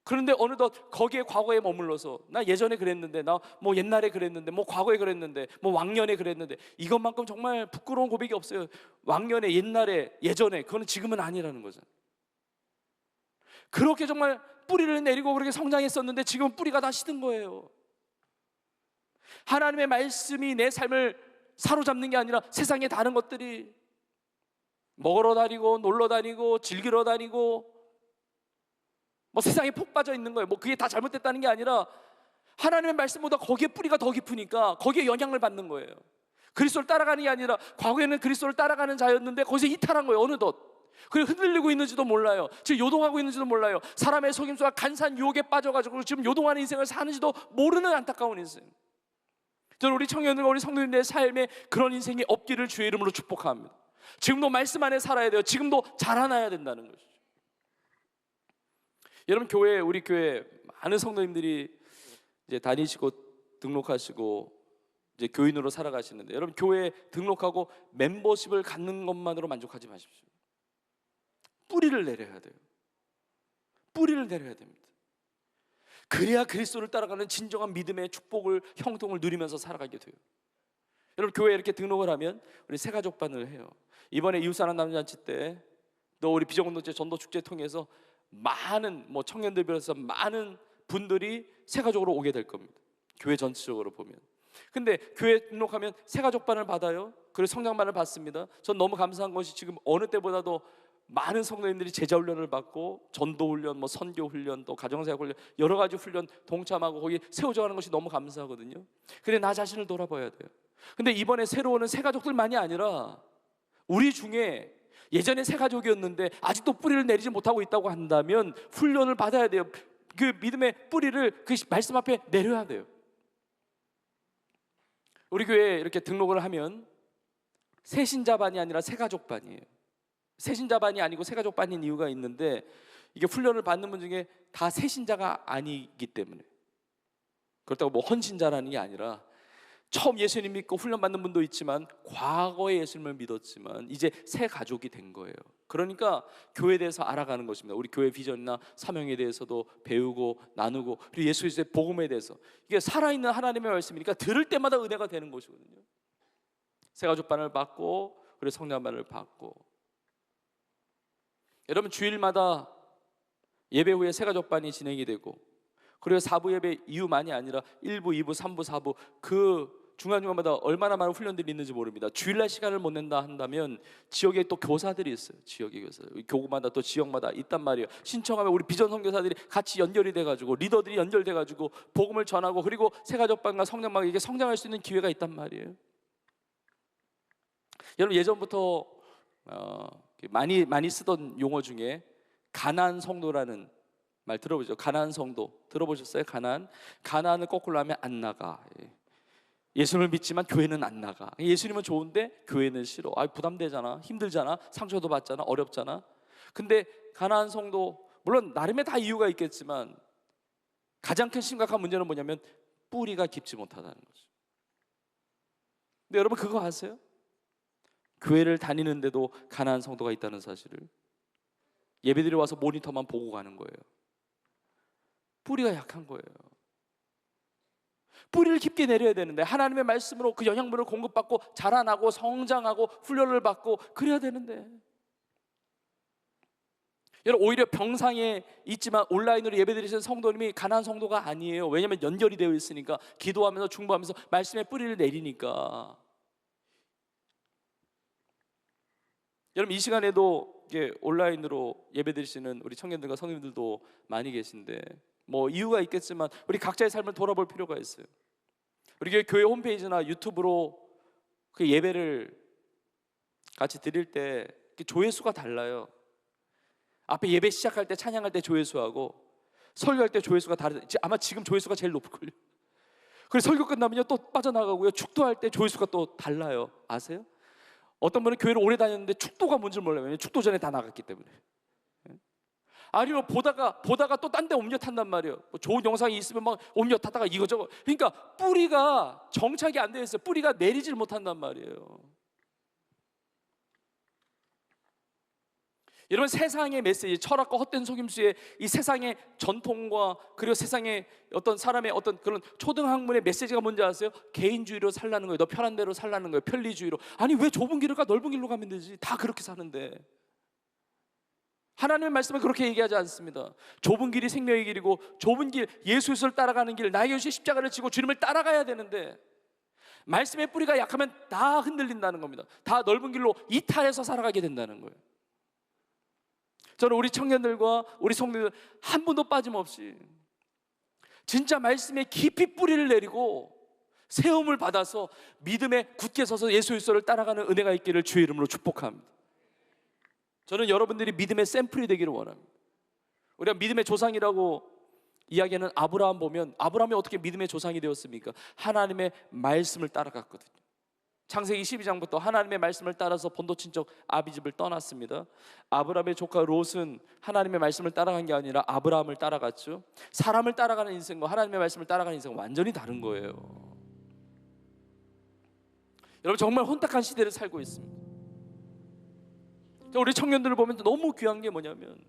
그런데 어느덧 거기에 과거에 머물러서 나 예전에 그랬는데, 나 뭐 옛날에 그랬는데, 뭐 과거에 그랬는데, 뭐 왕년에 그랬는데, 이것만큼 정말 부끄러운 고백이 없어요. 왕년에, 옛날에, 예전에, 그거는 지금은 아니라는 거죠. 그렇게 정말 뿌리를 내리고 그렇게 성장했었는데 지금은 뿌리가 다 시든 거예요. 하나님의 말씀이 내 삶을 사로잡는 게 아니라 세상의 다른 것들이, 먹으러 다니고 놀러 다니고 즐기러 다니고 뭐 세상에 폭 빠져 있는 거예요. 뭐 그게 다 잘못됐다는 게 아니라 하나님의 말씀보다 거기에 뿌리가 더 깊으니까 거기에 영향을 받는 거예요. 그리스도를 따라가는 게 아니라 과거에는 그리스도를 따라가는 자였는데 거기서 이탈한 거예요. 어느덧. 그리고 흔들리고 있는지도 몰라요. 지금 요동하고 있는지도 몰라요. 사람의 속임수와 간사한 유혹에 빠져가지고 지금 요동하는 인생을 사는지도 모르는 안타까운 인생. 저는 우리 청년들과 우리 성도님들의 삶에 그런 인생이 없기를 주의 이름으로 축복합니다. 지금도 말씀 안에 살아야 돼요. 지금도 자라나야 된다는 것이죠. 여러분, 교회, 우리 교회 많은 성도님들이 이제 다니시고 등록하시고 이제 교인으로 살아가시는데, 여러분 교회에 등록하고 멤버십을 갖는 것만으로 만족하지 마십시오. 뿌리를 내려야 돼요. 뿌리를 내려야 됩니다. 그래야 그리스도를 따라가는 진정한 믿음의 축복을, 형통을 누리면서 살아가게 돼요. 여러분, 교회에 이렇게 등록을 하면 우리 새가족반을 해요. 이번에 이웃사랑 남잔치 때 또 우리 비전공동체 전도축제 통해서 많은 뭐 청년들 비롯해서 많은 분들이 새가족으로 오게 될 겁니다. 교회 전체적으로 보면. 근데 교회 등록하면 새가족반을 받아요. 그리고 성장반을 받습니다. 전 너무 감사한 것이 지금 어느 때보다도 많은 성도님들이 제자훈련을 받고 전도훈련, 뭐 선교훈련, 또 가정사역훈련, 여러 가지 훈련 동참하고 거기 세워져가는 것이 너무 감사하거든요. 근데 나 자신을 돌아봐야 돼요. 근데 이번에 새로 오는 새가족들만이 아니라 우리 중에 예전에 새가족이었는데 아직도 뿌리를 내리지 못하고 있다고 한다면 훈련을 받아야 돼요. 그 믿음의 뿌리를 그 말씀 앞에 내려야 돼요. 우리 교회에 이렇게 등록을 하면 새신자반이 아니라 새가족반이에요. 새신자반이 아니고 새가족반인 이유가 있는데, 이게 훈련을 받는 분 중에 다 새신자가 아니기 때문에. 그렇다고 뭐 헌신자라는 게 아니라 처음 예수님 믿고 훈련받는 분도 있지만 과거에 예수님을 믿었지만 이제 새 가족이 된 거예요. 그러니까 교회에 대해서 알아가는 것입니다. 우리 교회 비전이나 사명에 대해서도 배우고 나누고, 그리고 예수 그리스도의 복음에 대해서, 이게 살아있는 하나님의 말씀이니까 들을 때마다 은혜가 되는 것이거든요. 새 가족반을 받고 그리고 성장반을 받고. 여러분, 주일마다 예배 후에 새 가족반이 진행이 되고, 그리고 4부 예배 이후만이 아니라 1부, 2부, 3부, 4부 그 중간중간마다 얼마나 많은 훈련들이 있는지 모릅니다. 주일날 시간을 못 낸다 한다면 지역에 또 교사들이 있어요. 지역의 교사, 교구마다 또 지역마다 있단 말이에요. 신청하면 우리 비전 선교사들이 같이 연결이 돼가지고, 리더들이 연결돼가지고 복음을 전하고, 그리고 새가족반과 성장반, 이게 성장할 수 있는 기회가 있단 말이에요. 여러분, 예전부터 많이 쓰던 용어 중에 가나안 성도라는 말 들어보죠. 가나안 성도 들어보셨어요? 가나안을 거꾸로 하면 안 나가. 예수님을 믿지만 교회는 안 나가. 예수님은 좋은데 교회는 싫어. 부담되잖아, 힘들잖아, 상처도 받잖아, 어렵잖아. 근데 가나안 성도, 물론 나름의 다 이유가 있겠지만 가장 큰 심각한 문제는 뭐냐면 뿌리가 깊지 못하다는 거죠. 근데 여러분, 그거 아세요? 교회를 다니는데도 가난한 성도가 있다는 사실을, 예배드리러 와서 모니터만 보고 가는 거예요. 뿌리가 약한 거예요. 뿌리를 깊게 내려야 되는데 하나님의 말씀으로 그 영양분을 공급받고 자라나고 성장하고 훈련을 받고 그래야 되는데, 여러분 오히려 병상에 있지만 온라인으로 예배드리시는 성도님이 가난한 성도가 아니에요. 왜냐하면 연결이 되어 있으니까, 기도하면서 중보하면서 말씀의 뿌리를 내리니까. 여러분 이 시간에도 온라인으로 예배드리시는 우리 청년들과 성도님들도 많이 계신데, 뭐 이유가 있겠지만 우리 각자의 삶을 돌아볼 필요가 있어요. 우리 교회 홈페이지나 유튜브로 그 예배를 같이 드릴 때 조회수가 달라요. 앞에 예배 시작할 때 찬양할 때 조회수하고 설교할 때 조회수가 다르다. 아마 지금 조회수가 제일 높을걸요. 그래서 설교 끝나면요 또 빠져나가고요, 축도할 때 조회수가 또 달라요. 아세요? 어떤 분은 교회를 오래 다녔는데 축도가 뭔지 몰라요. 왜냐면 축도 전에 다 나갔기 때문에. 아니면 보다가 또 딴 데 옮겨 탄단 말이에요. 뭐 좋은 영상이 있으면 막 옮겨 탔다가 이거저거. 그러니까 뿌리가 정착이 안 되어 있어요. 뿌리가 내리질 못한단 말이에요. 여러분 세상의 메시지, 철학과 헛된 속임수의 이 세상의 전통과 그리고 세상의 어떤 사람의 어떤 그런 초등학문의 메시지가 뭔지 아세요? 개인주의로 살라는 거예요. 너 편한 대로 살라는 거예요. 편리주의로. 아니 왜 좁은 길을 가? 넓은 길로 가면 되지. 다 그렇게 사는데. 하나님의 말씀은 그렇게 얘기하지 않습니다. 좁은 길이 생명의 길이고, 좁은 길, 예수 그리스도를 따라가는 길, 나에게 주신 십자가를 지고 주님을 따라가야 되는데, 말씀의 뿌리가 약하면 다 흔들린다는 겁니다. 다 넓은 길로 이탈해서 살아가게 된다는 거예요. 저는 우리 청년들과 우리 성도들 한 분도 빠짐없이 진짜 말씀에 깊이 뿌리를 내리고 세움을 받아서 믿음에 굳게 서서 예수 그리스도를 따라가는 은혜가 있기를 주의 이름으로 축복합니다. 저는 여러분들이 믿음의 샘플이 되기를 원합니다. 우리가 믿음의 조상이라고 이야기하는 아브라함 보면, 아브라함이 어떻게 믿음의 조상이 되었습니까? 하나님의 말씀을 따라갔거든요. 창세기 12장부터 하나님의 말씀을 따라서 본토 친척 아비집을 떠났습니다. 아브라함의 조카 롯은 하나님의 말씀을 따라간 게 아니라 아브라함을 따라갔죠. 사람을 따라가는 인생과 하나님의 말씀을 따라가는 인생은 완전히 다른 거예요. 여러분 정말 혼탁한 시대를 살고 있습니다. 우리 청년들을 보면 너무 귀한 게 뭐냐면,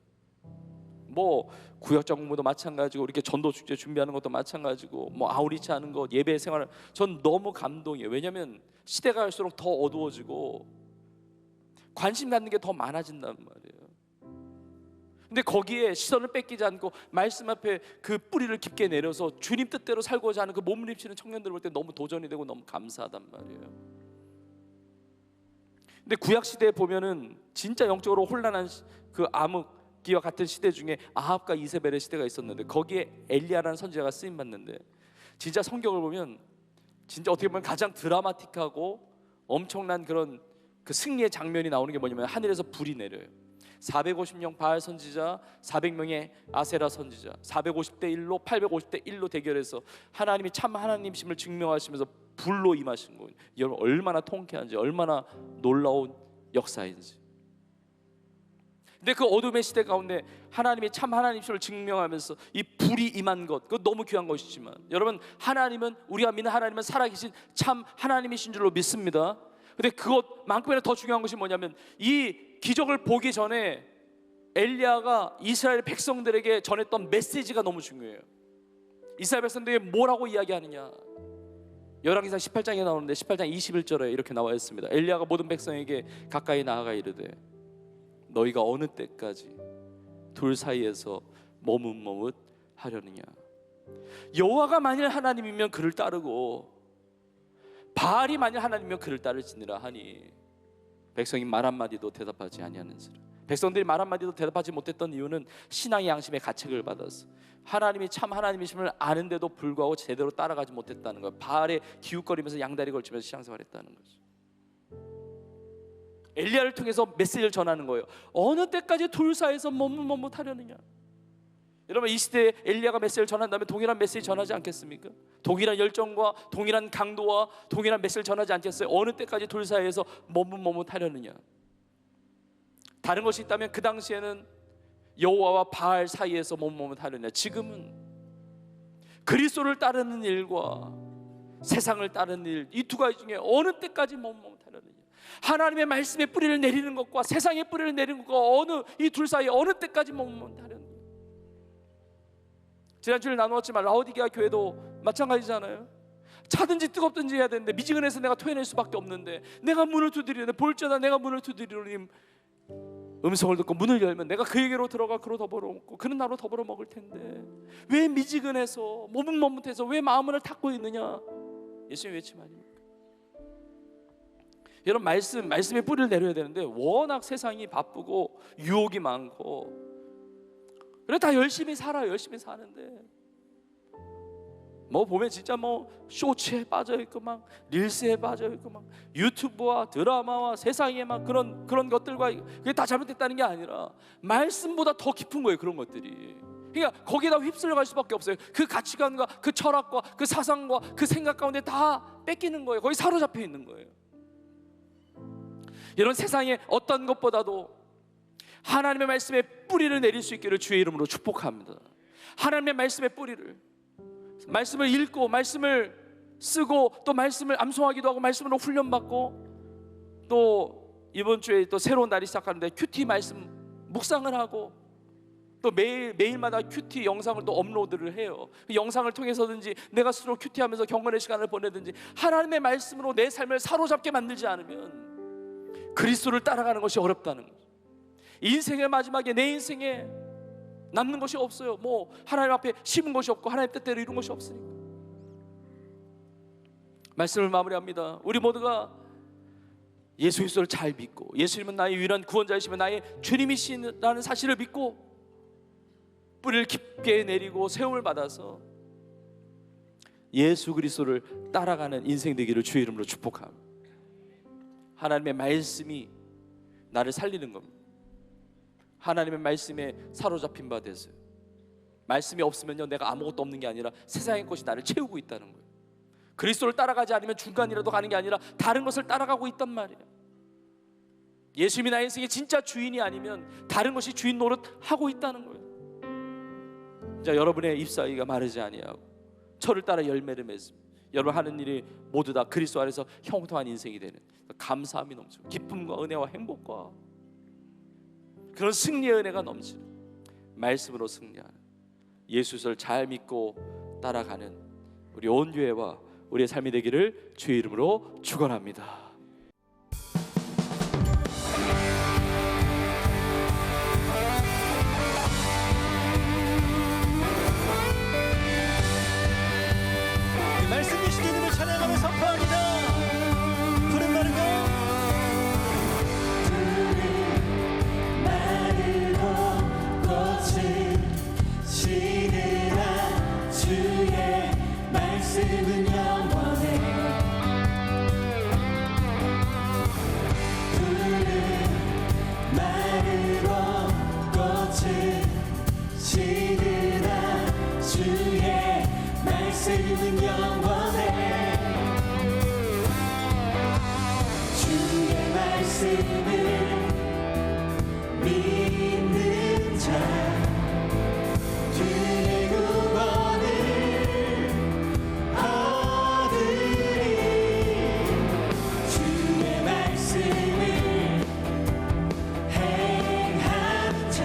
뭐 구역적 공부도 마찬가지고 이렇게 전도 축제 준비하는 것도 마찬가지고, 뭐 아우리치 하는 것, 예배 생활, 전 너무 감동이에요. 왜냐하면 시대가 갈수록 더 어두워지고 관심 갖는 게 더 많아진단 말이에요. 근데 거기에 시선을 뺏기지 않고 말씀 앞에 그 뿌리를 깊게 내려서 주님 뜻대로 살고자 하는 그 몸부림치는 청년들을 볼 때 너무 도전이 되고 너무 감사하단 말이에요. 근데 구약 시대에 보면은 진짜 영적으로 혼란한 그 암흑기와 같은 시대 중에 아합과 이세벨의 시대가 있었는데, 거기에 엘리야라는 선지자가 쓰임 받는데, 진짜 성경을 보면 진짜 어떻게 보면 가장 드라마틱하고 엄청난 그런 그 승리의 장면이 나오는 게 뭐냐면, 하늘에서 불이 내려요. 450명 바알 선지자, 400명의 아세라 선지자, 450대 1로 850대 1로 대결해서 하나님이 참 하나님심을 증명하시면서 불로 임하신 거예요. 여러분 얼마나 통쾌한지, 얼마나 놀라운 역사인지. 근데 그 어둠의 시대 가운데 하나님이 참 하나님심을 증명하면서 이 불이 임한 것, 그거 너무 귀한 것이지만, 여러분 하나님은, 우리가 믿는 하나님은 살아계신 참 하나님이신 줄로 믿습니다. 근데 그것만큼이나 더 중요한 것이 뭐냐면, 이 기적을 보기 전에 엘리야가 이스라엘 백성들에게 전했던 메시지가 너무 중요해요. 이스라엘 백성들에게 뭐라고 이야기하느냐, 열왕기상 18장에 나오는데 18장 21절에 이렇게 나와 있습니다. 엘리야가 모든 백성에게 가까이 나아가 이르되, 너희가 어느 때까지 둘 사이에서 머뭇머뭇 하려느냐. 여호와가 만일 하나님이면 그를 따르고 바알이 만일 하나님이면 그를 따를지니라 하니, 백성이 말 한마디도 대답하지 아니하는지라. 백성들이 말 한마디도 대답하지 못했던 이유는 신앙의 양심의 가책을 받아서 하나님이 참 하나님이심을 아는데도 불구하고 제대로 따라가지 못했다는 거예요. 바알에 기웃거리면서 양다리 걸치면서 신앙생활했다는 거죠. 엘리야를 통해서 메시지를 전하는 거예요. 어느 때까지 둘 사이에서 머뭇머뭇하려느냐. 여러분 이 시대에 엘리야가 메시지를 전한다면 동일한 메시지 전하지 않겠습니까? 동일한 열정과 동일한 강도와 동일한 메시지를 전하지 않겠어요? 어느 때까지 둘 사이에서 머뭇머뭇하려느냐. 다른 것이 있다면 그 당시에는 여호와와 바알 사이에서 머뭇머뭇하려느냐. 지금은 그리스도를 따르는 일과 세상을 따르는 일, 이 두 가지 중에 어느 때까지 머뭇머뭇하려느냐. 하나님의 말씀의 뿌리를 내리는 것과 세상의 뿌리를 내리는 것과 어느 이 둘 사이 어느 때까지 머무면 다른. 지난주에 나누었지만 라오디게아 교회도 마찬가지잖아요. 차든지 뜨겁든지 해야 되는데 미지근해서 내가 토해낼 수밖에 없는데, 내가 문을 두드리는데 볼지어다 내가 문을 두드리노니 음성을 듣고 문을 열면 내가 그에게로 들어가 그로 더불어 먹고 그는 나로 더불어 먹을 텐데 왜 미지근해서 머뭇머뭇해서 왜 마음을 닫고 있느냐. 예수님 외침 아닙니까? 여러분, 말씀의 뿌리를 내려야 되는데 워낙 세상이 바쁘고 유혹이 많고 그래 다 열심히 살아요. 열심히 사는데 뭐 보면 진짜 뭐 쇼츠에 빠져 있고 막 릴스에 빠져 있고 막 유튜브와 드라마와 세상에 막 그런 것들과 그게 다 잘못됐다는 게 아니라 말씀보다 더 깊은 거예요. 그런 것들이. 그러니까 거기에다 휩쓸려 갈 수밖에 없어요. 그 가치관과 그 철학과 그 사상과 그 생각 가운데 다 뺏기는 거예요. 거기 사로잡혀 있는 거예요. 이런 세상에 어떤 것보다도 하나님의 말씀에 뿌리를 내릴 수 있기를 주의 이름으로 축복합니다. 하나님의 말씀의 뿌리를, 말씀을 읽고 말씀을 쓰고 또 말씀을 암송하기도 하고 말씀으로 훈련받고 또 이번 주에 또 새로운 날이 시작하는데 큐티 말씀 묵상을 하고 또 매일마다 큐티 영상을 또 업로드를 해요. 그 영상을 통해서든지 내가 스스로 큐티하면서 경건의 시간을 보내든지 하나님의 말씀으로 내 삶을 사로잡게 만들지 않으면 그리스도를 따라가는 것이 어렵다는 거죠. 인생의 마지막에 내 인생에 남는 것이 없어요. 뭐 하나님 앞에 심은 것이 없고 하나님 뜻대로 이룬 것이 없으니까. 말씀을 마무리합니다. 우리 모두가 예수 그리스도를 잘 믿고 예수님은 나의 유일한 구원자이시며 나의 주님이시라는 사실을 믿고 뿌리를 깊게 내리고 세움을 받아서 예수 그리스도를 따라가는 인생 되기를 주의 이름으로 축복합니다. 하나님의 말씀이 나를 살리는 겁니다. 하나님의 말씀에 사로잡힌 바 되세요. 말씀이 없으면요 내가 아무것도 없는 게 아니라 세상의 것이 나를 채우고 있다는 거예요. 그리스도를 따라가지 않으면 중간이라도 가는 게 아니라 다른 것을 따라가고 있단 말이에요. 예수님이 나의 인생의 진짜 주인이 아니면 다른 것이 주인 노릇하고 있다는 거예요. 자, 여러분의 잎사귀가 마르지 아니하고 철을 따라 열매를 맺습니다. 여러분 하는 일이 모두 다 그리스도 안에서 형통한 인생이 되는 감사함이 넘치고 기쁨과 은혜와 행복과 그런 승리의 은혜가 넘치는 말씀으로 승리하는 예수를 잘 믿고 따라가는 우리 온 교회와 우리의 삶이 되기를 주의 이름으로 축원합니다. 말씀 주신 이름을 찬양하며 선포합니다. 푸른 마르고 꽃을 지느라 주의 말씀은 영원해. 푸른 마르고 꽃을 지느라 주의 말씀은 영원해. 주의 말씀을 믿는 자 주의 구원을 얻으리. 주의 말씀을 행하는 자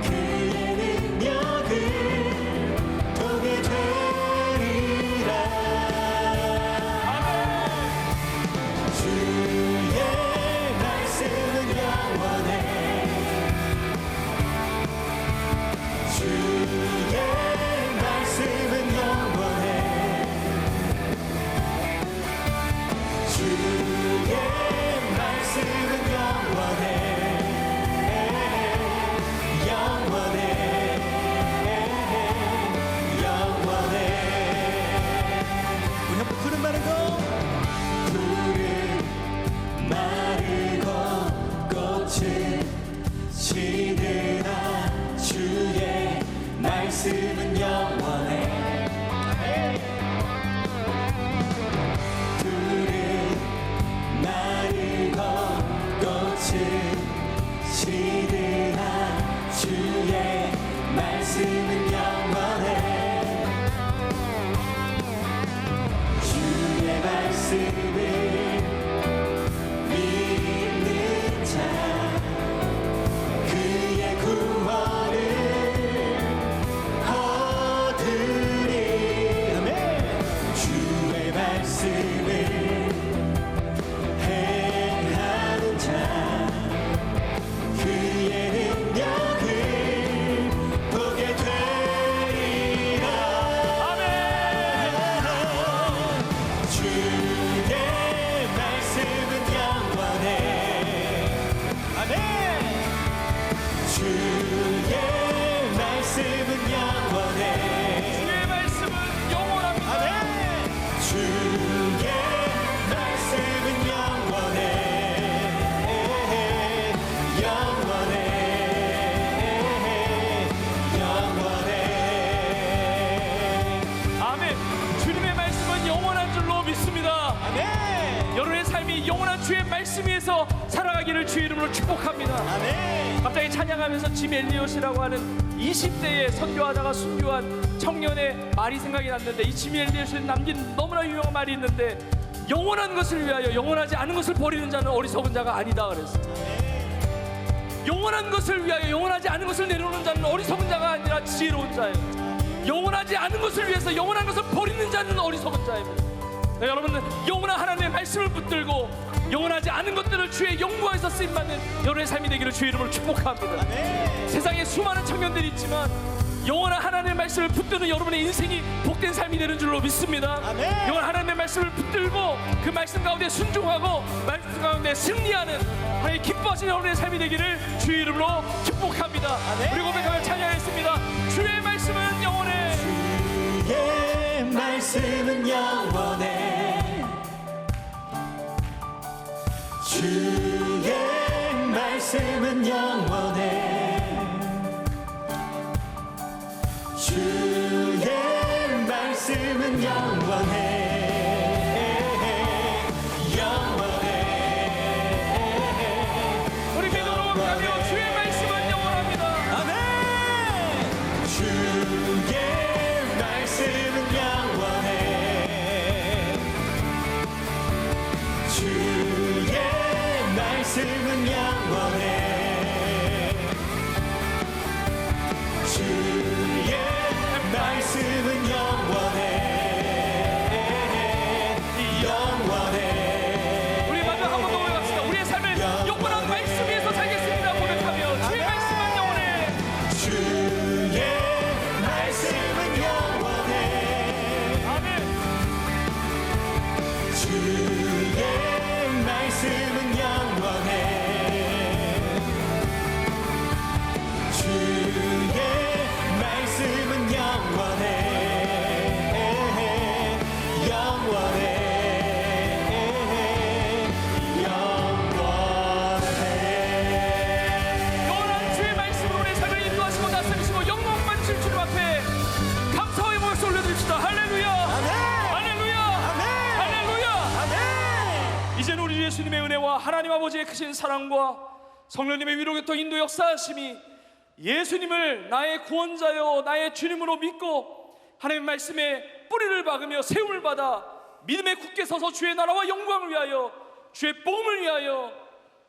그의 능력을 보게 되리라. 주의 아멘. 여러분의 삶이 영원한 주의 말씀 위에서 살아가기를 주의 이름으로 축복합니다. 아멘. 갑자기 찬양하면서 짐 엘리엇이라고 하는 20대에 선교하다가 순교한 청년의 말이 생각이 났는데, 이 짐 엘리엇이 남긴 너무나 유명한 말이 있는데, 영원한 것을 위하여 영원하지 않은 것을 버리는 자는 어리석은 자가 아니다 그랬어요. 영원한 것을 위하여 영원하지 않은 것을 내려놓는 자는 어리석은 자가 아니라 지혜로운 자예요. 영원하지 않은 것을 위해서 영원한 것을 버리는 자는 어리석은 자입니다. 네, 여러분은 영원한 하나님의 말씀을 붙들고 영원하지 않은 것들을 주의 영광에서 쓰임받는 여러분의 삶이 되기를 주의 이름으로 축복합니다. 아멘. 세상에 수많은 청년들이 있지만 영원한 하나님의 말씀을 붙드는 여러분의 인생이 복된 삶이 되는 줄로 믿습니다. 아멘. 영원한 하나님의 말씀을 붙들고 그 말씀 가운데 순종하고 말씀 가운데 승리하는 하나님 기뻐하시는 여러분의 삶이 되기를 주의 이름으로 축복합니다. 아멘. 그리고 고백하며 찬양했습니다. 주의 말씀은 영원해. 주의 말씀은 영원해. 주의 말씀은 영원해. 주의 말씀은 영원해. 영원해. 우리 믿음으로 가며 주의 말씀은 영원합니다. 아멘. 주의 말씀은 영원해. 주의 말씀은 영원해. 주의 말씀은 영원해. 영원해. 우리 마지막 한 번 더 고백합시다. 우리의 삶을 영원한 말씀 위에서 살겠습니다. 고백하며 주의 말씀은 영원해. 주의 말씀은 영원해. 아멘. 주의 말씀은 영원해. 주의 말씀은 영원해. 영원해. 영원해. 영원한 주의 말씀으로 우리의 삶을 인도하시고 다스리시고 영광 받으실 주님 앞에 감사의 목소리 올려드립시다. 할렐루야. 아멘. 할렐루야. 아멘. 할렐루야. 아멘. 이제는 우리 예수님의 은혜와 하나님 아버지의 크신 사랑과 성령님의 위로교통 인도 역사하심이 예수님을 나의 구원자여 나의 주님으로 믿고 하나님의 말씀에 뿌리를 박으며 세움을 받아 믿음에 굳게 서서 주의 나라와 영광을 위하여 주의 복음을 위하여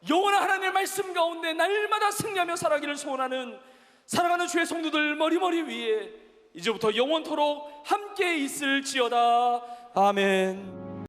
영원한 하나님의 말씀 가운데 날마다 승리하며 살아가기를 소원하는 사랑하는 주의 성도들 머리머리 위에 이제부터 영원토록 함께 있을지어다. 아멘.